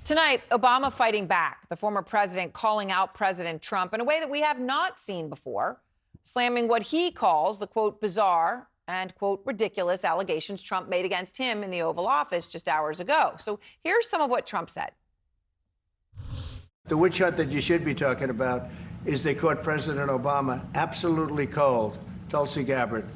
Tonight, Obama fighting back, the former president calling out President Trump in a way that we have not seen before, slamming what he calls the, quote, bizarre and, quote, ridiculous allegations Trump made against him in the Oval Office just hours ago. So here's some of what Trump said. The witch hunt that you should be talking about is they caught President Obama absolutely cold, Tulsi Gabbard.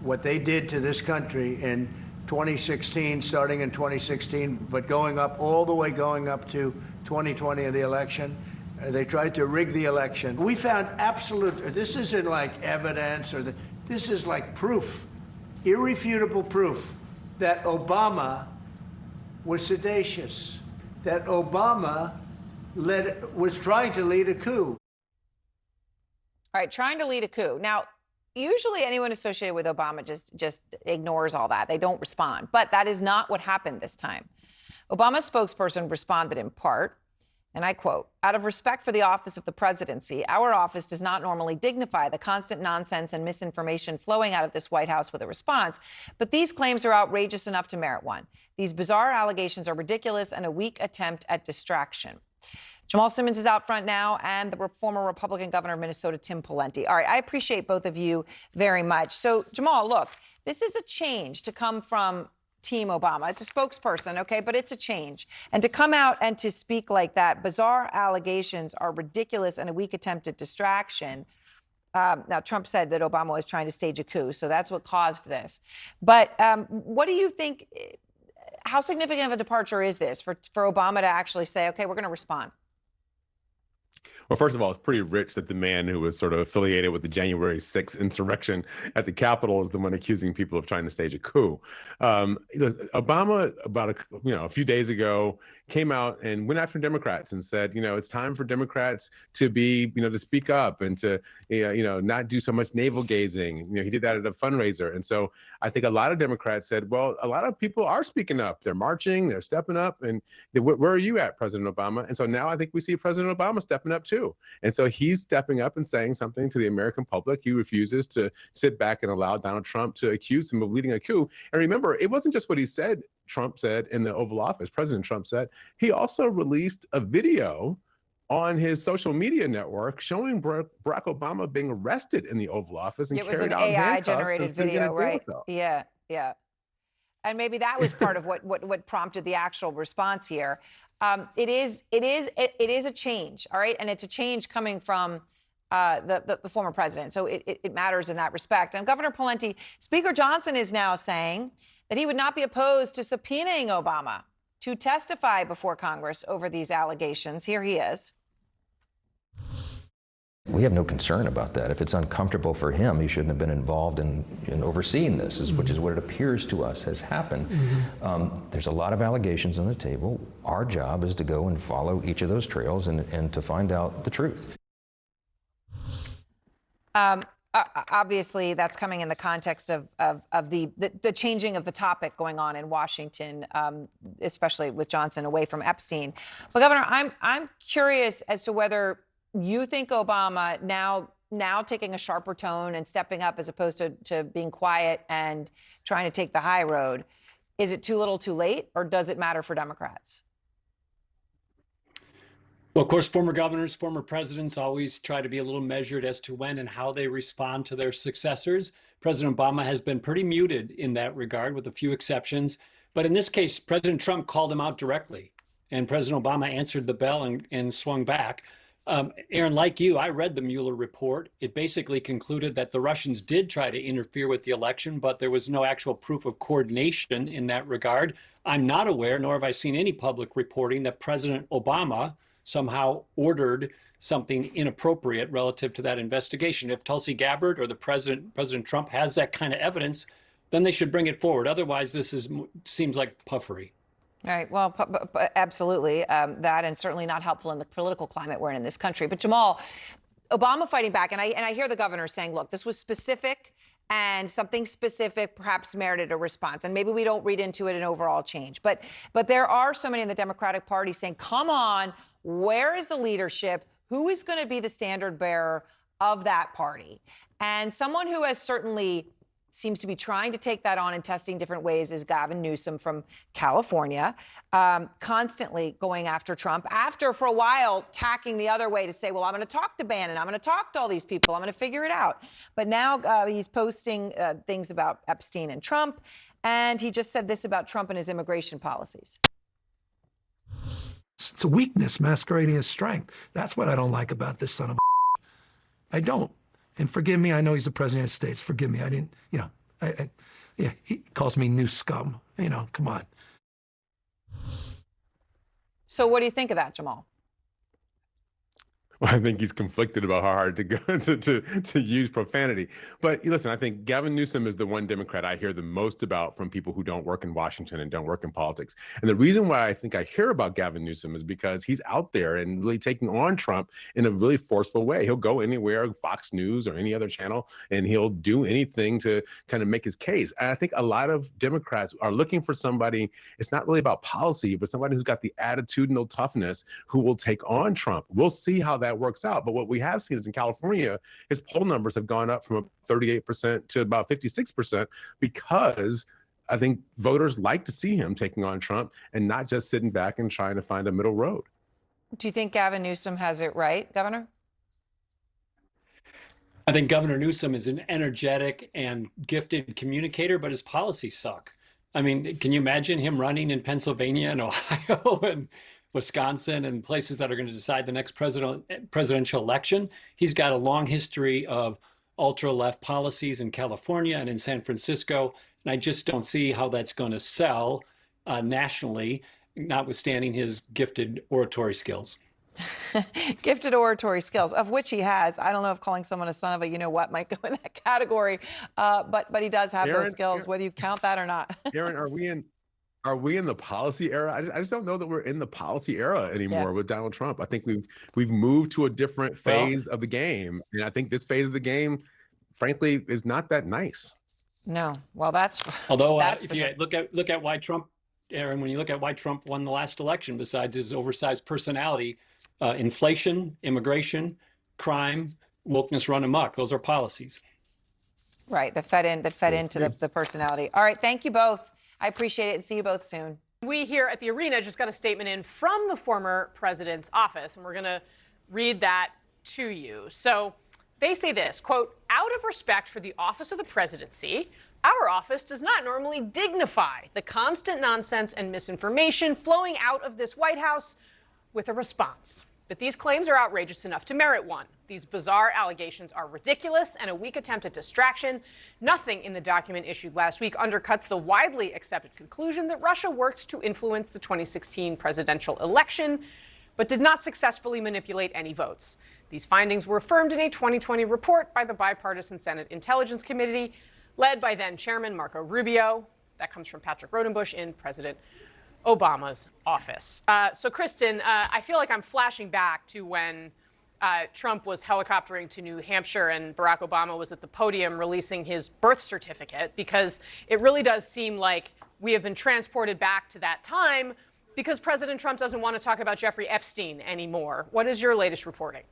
What they did to this country in 2016, starting in 2016, but going up to 2020 of the election. They tried to rig the election. We found this isn't like evidence this is like proof, irrefutable proof that Obama was seditious, that Obama was trying to lead a coup. All right, trying to lead a coup. Now, usually anyone associated with Obama just ignores all that. They don't respond. But that is not what happened this time. Obama's spokesperson responded in part, and I quote, "Out of respect for the office of the presidency, our office does not normally dignify the constant nonsense and misinformation flowing out of this White House with a response. But these claims are outrageous enough to merit one. These bizarre allegations are ridiculous and a weak attempt at distraction." Jamal Simmons is out front now, and the former Republican governor of Minnesota, Tim Pawlenty. All right, I appreciate both of you very much. So, Jamal, look, this is a change to come from Team Obama. It's a spokesperson, okay, but it's a change. And to come out and to speak like that, bizarre allegations are ridiculous and a weak attempt at distraction. Now, Trump said that Obama was trying to stage a coup, so that's what caused this. But what do you think, how significant of a departure is this for Obama to actually say, okay, we're going to respond? Well, first of all, it's pretty rich that the man who was sort of affiliated with the January 6th insurrection at the Capitol is the one accusing people of trying to stage a coup. Obama, about a few days ago, came out and went after Democrats and said, it's time for Democrats to be, to speak up and to, not do so much navel gazing. He did that at a fundraiser. And so I think a lot of Democrats said, well, a lot of people are speaking up. They're marching, they're stepping up. And where are you at, President Obama? And so now I think we see President Obama stepping up too. And so he's stepping up and saying something to the American public. He refuses to sit back and allow Donald Trump to accuse him of leading a coup. And remember, it wasn't just what he said, Trump said in the Oval Office, President Trump said. He also released a video on his social media network showing Barack Obama being arrested in the Oval Office and carried out in handcuffs. It was an AI-generated video, right? Yeah. And maybe that was part of what prompted the actual response here. It is a change, all right, and it's a change coming from the former president, so it matters in that respect. And Governor Pawlenty, Speaker Johnson is now saying that he would not be opposed to subpoenaing Obama to testify before Congress over these allegations. Here he is. We have no concern about that. If it's uncomfortable for him, he shouldn't have been involved in overseeing this, which is what it appears to us has happened. There's a lot of allegations on the table. Our job is to go and follow each of those trails and to find out the truth. Obviously, that's coming in the context of the changing of the topic going on in Washington, especially with Johnson away from Epstein. But Governor, I'm curious as to whether you think Obama now taking a sharper tone and stepping up as opposed to being quiet and trying to take the high road, is it too little too late, or does it matter for Democrats? Well, of course, former governors, former presidents always try to be a little measured as to when and how they respond to their successors. President Obama has been pretty muted in that regard, with a few exceptions. But in this case, President Trump called him out directly, and President Obama answered the bell and swung back. Aaron, like you, I read the Mueller report. It basically concluded that the Russians did try to interfere with the election, but there was no actual proof of coordination in that regard. I'm not aware, nor have I seen any public reporting, that President Obama somehow ordered something inappropriate relative to that investigation. If Tulsi Gabbard or President Trump has that kind of evidence, then they should bring it forward. Otherwise, this seems like puffery. All right. Well, absolutely. That, and certainly not helpful in the political climate we're in this country. But Jamal, Obama fighting back, and I hear the governor saying, look, this was specific, and something specific perhaps merited a response. And maybe we don't read into it an overall change. But there are so many in the Democratic Party saying, come on, where is the leadership? Who is going to be the standard bearer of that party? And someone who has certainly seems to be trying to take that on and testing different ways is Gavin Newsom from California, constantly going after Trump after, for a while, tacking the other way to say, well, I'm going to talk to Bannon. I'm going to talk to all these people. I'm going to figure it out. But now he's posting things about Epstein and Trump. And he just said this about Trump and his immigration policies. It's a weakness masquerading as strength. That's what I don't like about this son of a I don't. And forgive me, I know he's the president of the States. Forgive me, I didn't, yeah, he calls me new scum. Come on. So what do you think of that, Jamal? Well, I think he's conflicted about how hard to go to use profanity. But listen, I think Gavin Newsom is the one Democrat I hear the most about from people who don't work in Washington and don't work in politics. And the reason why I think I hear about Gavin Newsom is because he's out there and really taking on Trump in a really forceful way. He'll go anywhere, Fox News or any other channel, and he'll do anything to kind of make his case. And I think a lot of Democrats are looking for somebody, it's not really about policy, but somebody who's got the attitudinal toughness who will take on Trump. We'll see how that works out. But what we have seen is in California, his poll numbers have gone up from 38% to about 56% because I think voters like to see him taking on Trump and not just sitting back and trying to find a middle road. Do you think Gavin Newsom has it right, Governor? I think Governor Newsom is an energetic and gifted communicator, but his policies suck. I mean, can you imagine him running in Pennsylvania and Ohio and Wisconsin and places that are going to decide the next presidential election? He's got a long history of ultra-left policies in California and in San Francisco, and I just don't see how that's going to sell nationally, notwithstanding his gifted oratory skills. Gifted oratory skills, of which he has. I don't know if calling someone a son of a you-know-what might go in that category, but he does have those skills, whether you count that or not. Aaron, are we in the policy era? I just don't know that we're in the policy era anymore with Donald Trump. I think we've moved to a different phase of the game, and I think this phase of the game, frankly, is not that nice. No, well, that's if you look at why Trump, Aaron, when you look at why Trump won the last election, besides his oversized personality, inflation, immigration, crime, wokeness run amok. Those are policies. Right, that fed into the personality. All right, thank you both. I appreciate it and see you both soon. We here at the Arena just got a statement in from the former president's office, and we're going to read that to you. So they say this, quote, out of respect for the office of the presidency, our office does not normally dignify the constant nonsense and misinformation flowing out of this White House with a response. But these claims are outrageous enough to merit one. These bizarre allegations are ridiculous and a weak attempt at distraction. Nothing in the document issued last week undercuts the widely accepted conclusion that Russia worked to influence the 2016 presidential election, but did not successfully manipulate any votes. These findings were affirmed in a 2020 report by the Bipartisan Senate Intelligence Committee, led by then Chairman Marco Rubio. That comes from Patrick Rodenbush in President Obama's office. So, Kristen, I feel like I'm flashing back to when Trump was helicoptering to New Hampshire and Barack Obama was at the podium releasing his birth certificate, because it really does seem like we have been transported back to that time because President Trump doesn't want to talk about Jeffrey Epstein anymore. What is your latest reporting?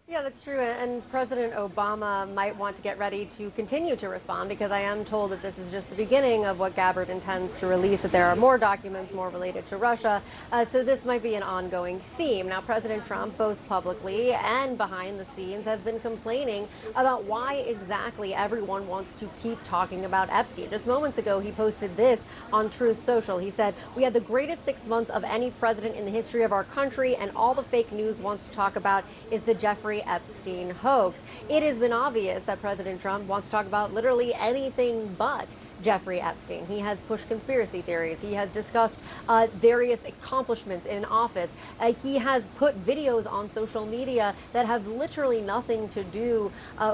Yeah, that's true. And President Obama might want to get ready to continue to respond, because I am told that this is just the beginning of what Gabbard intends to release, that there are more documents more related to Russia. So this might be an ongoing theme. Now, President Trump, both publicly and behind the scenes, has been complaining about why exactly everyone wants to keep talking about Epstein. Just moments ago, he posted this on Truth Social. He said, we had the greatest 6 months of any president in the history of our country, and all the fake news wants to talk about is the Jeffrey Epstein hoax. It has been obvious that President Trump wants to talk about literally anything but Jeffrey Epstein. He has pushed conspiracy theories. He has discussed various accomplishments in office. He has put videos on social media that have literally nothing to do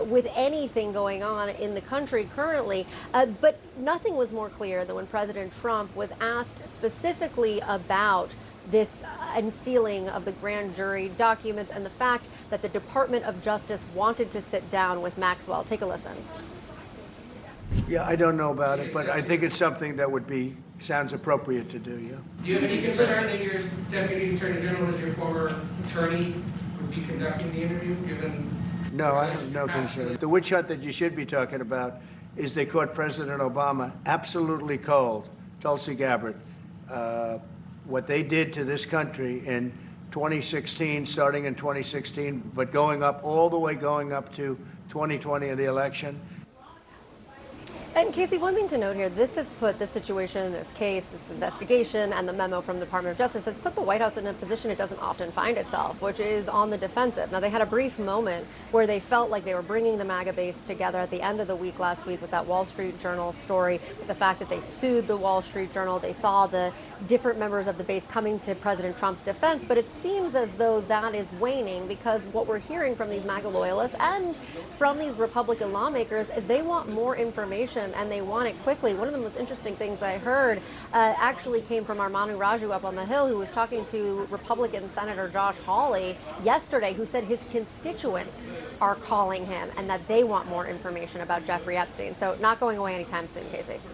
with anything going on in the country currently. But nothing was more clear than when President Trump was asked specifically about this unsealing of the grand jury documents and the fact that the Department of Justice wanted to sit down with Maxwell. Take a listen. Yeah, I don't know about it, but I think it's something that sounds appropriate to do, yeah. Do you have any concern that your Deputy Attorney General, as your former attorney, would be conducting the interview, given... No, I have no concern. The witch hunt that you should be talking about is they caught President Obama absolutely cold, Tulsi Gabbard. What they did to this country in 2016, starting in 2016, but going up all the way going up to 2020 and the election. And Casey, one thing to note here, this has put this situation, this case, this investigation, and the memo from the Department of Justice has put the White House in a position it doesn't often find itself, which is on the defensive. Now, they had a brief moment where they felt like they were bringing the MAGA base together at the end of the week last week with that Wall Street Journal story, with the fact that they sued the Wall Street Journal. They saw the different members of the base coming to President Trump's defense, but it seems as though that is waning, because what we're hearing from these MAGA loyalists and from these Republican lawmakers is they want more information and they want it quickly. One of the most interesting things I heard actually came from Armanu Raju up on the Hill, who was talking to Republican Senator Josh Hawley yesterday, who said his constituents are calling him and that they want more information about Jeffrey Epstein. So not going away anytime soon, Casey.